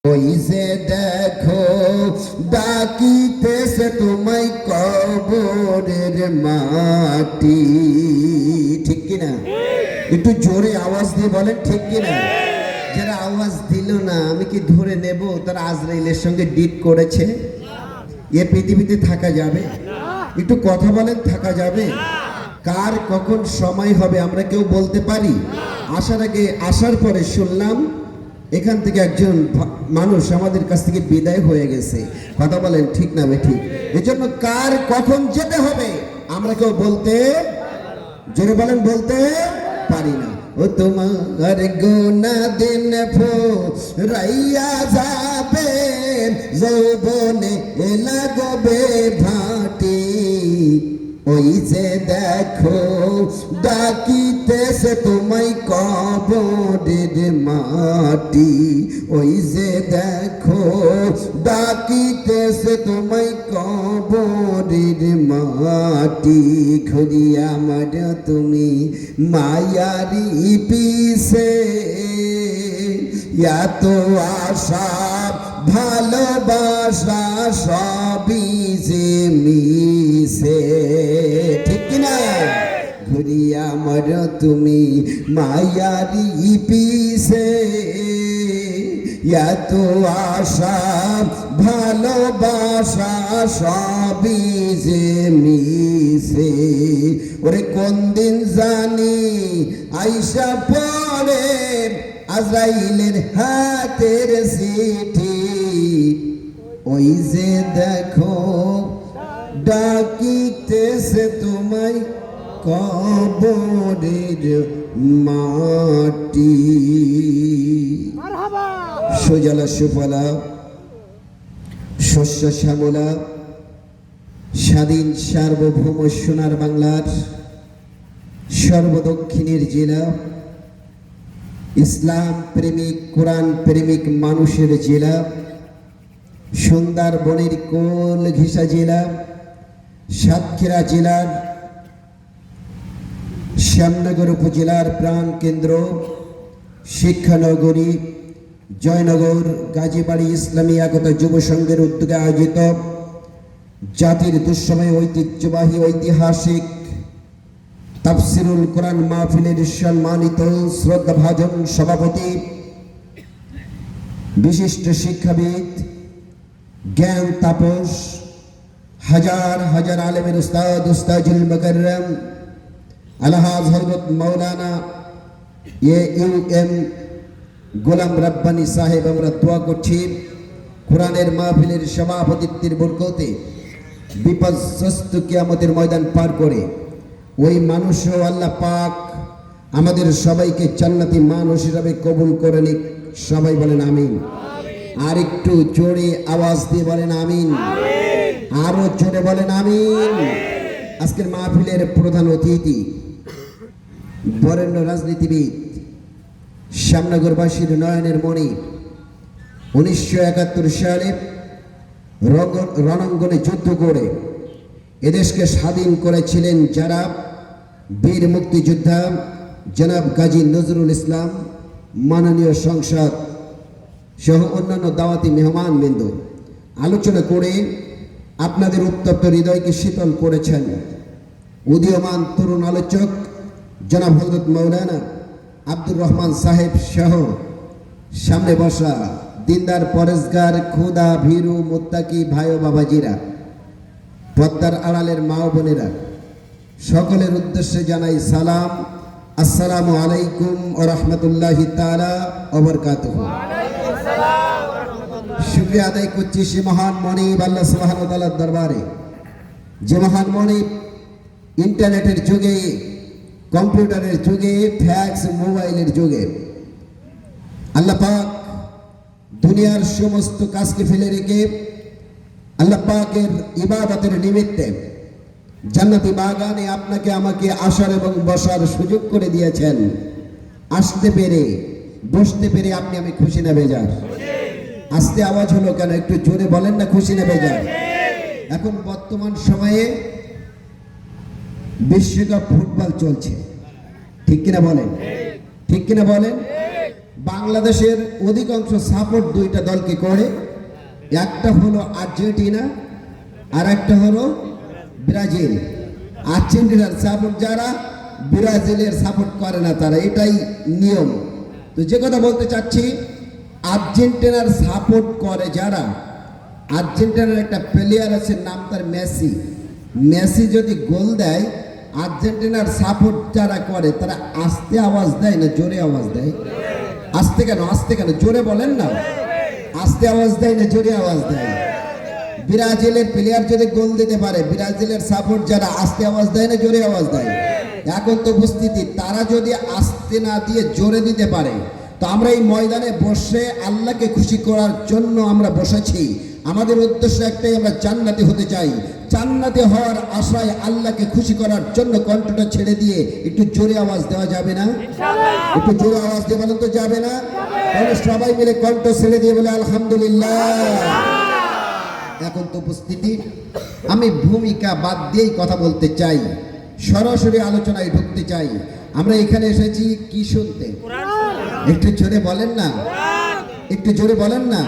ওই যে দেখো ডাকিতেছে তোমায় কবরের মাটি, ঠিক কিনা? একটু জোরে আওয়াজ দিয়ে বলেন ঠিক কিনা। যারা আওয়াজ দিল না আমি কি ধরে নেব তারা আজরাইলের সঙ্গে ডিট করেছে? এ পৃথিবীতে থাকা যাবে? একটু কথা বলেন, থাকা যাবে? কার কখন সময় হবে আমরা কেউ বলতে পারি? আসার আগে, আসার পরে শুনলাম এখান থেকে একজন মানুষ আমাদের কাছ থেকে বিদায় হয়ে গেছে। কথা বলেন ঠিক না বেঠিক? এজন্য কার কখন যেতে হবে আমরা কেউ বলতে, জোরে বলেন, বলতে পারি না। ও তোমার গুনা দিন ফুরাইয়া যাবে, যৌবনে লাগবে ভাটি। ওই যে দেখো ডাকিতেছে তোমায় কবরের মাটি। ওই যে দেখো ডাকিতেছে তোমায় কবরের মাটি। ঘুরিয়া আমার তুমি মায়ারি পিছে, এত আশা ভালোবাসা সবই যে মিশে, ঠিক কিনা? ঘুরিয়া আমার তুমি মায়ারি পিছে, এত আশা ভালোবাসা সবই যে মিশে। ওরে কোন দিন জানি আইসা পড়ে আজরাইলের হাতের চিঠি। ওই যে দেখো ডাকিতেছে তোমায় কবরের মাটি। সুজলা সুফলা শস্য শ্যামলা স্বাধীন সার্বভৌম সোনার বাংলার সর্বদক্ষিণের জেলা, ইসলাম প্রেমিক কোরআন প্রেমিক মানুষের জেলা, সুন্দরবনের কোল ঘেঁষা জেলা, সাতক্ষীরা জেলার শ্যামনগর উপজেলার প্রাণ কেন্দ্র শিক্ষানগরী জয়নগর গাজীবাড়ি ইসলামী একতা যুব সংঘের উদ্যোগে আয়োজিত জাতির দুঃসময় ঐতিহ্যবাহী ঐতিহাসিক তাফসিরুল কোরআন মাহফিলের সম্মানিত শ্রদ্ধাভাজন সভাপতি, বিশিষ্ট শিক্ষাবিদ, জ্ঞান তাপস, হাজার হাজার আলেমের উস্তাদ উস্তাজুল মুকাররম আলহাজ হযরত মাওলানা এম গোলাম রাব্বানী সাহেব, আমরা দোয়া করছি কোরআনের মাহফিলের সভাপতিত্বের বরকতে বিপর্যস্ত কিয়ামতের ময়দান পার করে ওই মানুষও আল্লাহ পাক আমাদের সবাইকে জান্নাতি মানুষ হিসাবে কবুল করে নিক। সবাই বলেন আমিন। আর একটু জোরে আওয়াজ দিয়ে বলেন আমিন। আরো জোরে বলেন আমিন। আজকের মাহফিলের প্রধান অতিথি বরেণ্য রাজনীতিবিদ, শ্যামনগরবাসীর নয়নের মণি, 1971 সালে রণাঙ্গনে যুদ্ধ করে এদেশকে স্বাধীন করেছিলেন যারা বীর মুক্তিযোদ্ধা জনাব গাজী নজরুল ইসলাম, মাননীয় সংসদ সহ অন্যান্য দাওয়াতি মেহমান বৃন্দ আলোচনা করে আপনাদের উত্তপ্ত হৃদয়কে শীতল করেছেন উদীয়মান তরুণ আলোচক জনাব হযরত মাওলানা আব্দুর রহমান সাহেব সহ সামনে বসা দিনদার পরেশগার খুদা ভীরু মুত্তাকি ভাই ও বাবাজিরা, পদ্মার আড়ালের মা ও বোনেরা, সকলের উদ্দেশ্যে জানাই সালাম। আসসালামু আলাইকুম ওয়া রাহমাতুল্লাহি তাআলা ওয়া বারাকাতুহু। শুকরিয়া আদায় করছি সে মহান মনিব আল্লাহ সুবহানাহু ওয়া তাআলার দরবারে, যে মহান মনিব ইন্টারনেটের যুগে, কম্পিউটারের যুগে, ফ্যাক্স মোবাইলের যুগে আল্লাহ পাক দুনিয়ার সমস্ত কাজকে ফেলে রেখে আল্লাহ পাকের ইবাদতের নিমিত্তে জান্নাতি বাগানে আপনাকে আমাকে আসার এবং বসার সুযোগ করে দিয়েছেন। আসতে পেরে, বসতে পেরে আপনি আমি খুশি না বেজার? আস্তে আওয়াজ হলো কেন? একটু জোরে বলেন না, খুশি না বেজার? এখন বর্তমান সময়ে বিশ্বকাপ ফুটবল চলছে, ঠিক কিনা বলেন? ঠিক কিনা বলেন? বাংলাদেশের অধিকাংশ সাপোর্ট দুইটা দলকে করে, একটা হলো আর্জেন্টিনা আর একটা হলো ব্রাজিল। আর্জেন্টিনার সাপোর্ট যারা, ব্রাজিলের সাপোর্ট করে না তারা, এটাই নিয়ম। তো যে কথা বলতে চাচ্ছি, আর্জেন্টিনার সাপোর্ট করে যারা, আর্জেন্টিনার একটা প্লেয়ার আছে নাম তার মেসি। মেসি যদি গোল দেয়, আর্জেন্টিনার সাপোর্ট যারা করে তারা আস্তে আওয়াজ দেয় না জোরে আওয়াজ দেয়? আস্তে কেন, আস্তে কেন, জোরে বলেন না। আস্তে আওয়াজ দেয় না জোরে আওয়াজ দেয়? ব্রাজিলের প্লেয়ার যদি গোল দিতে পারে, ব্রাজিলের সাপোর্ট যারা আস্তে আওয়াজ দেয় না জোরে আওয়াজ দেয়? এখন তো উপস্থিতি, তারা যদি আস্তে না দিয়ে জোরে দিতে পারে, তো আমরা এই ময়দানে বসে আল্লাহকে খুশি করার জন্য আমরা বসেছি। আমাদের উদ্দেশ্য একটাই, আমরা জান্নাতি হতে চাই। জান্নাতি হওয়ার আশায় আল্লাহকে খুশি করার জন্য কণ্ঠটা ছেড়ে দিয়ে একটু জোরে আওয়াজ দেওয়া যাবে না? একটু জোরে আওয়াজ দিয়ে বলেন তো, যাবে না? তাহলে সবাই মিলে কণ্ঠ ছেড়ে দিয়ে বলে আলহামদুলিল্লাহ। এখন তো উপস্থিতি, আমি ভূমিকা বাদ দিয়েই কথা বলতে চাই, সরাসরি আলোচনায় ঢুকতে চাই। আমরা এখানে এসেছি কি শুনতে? একটু জোরে বলেন না, একটু জোরে বলেন না।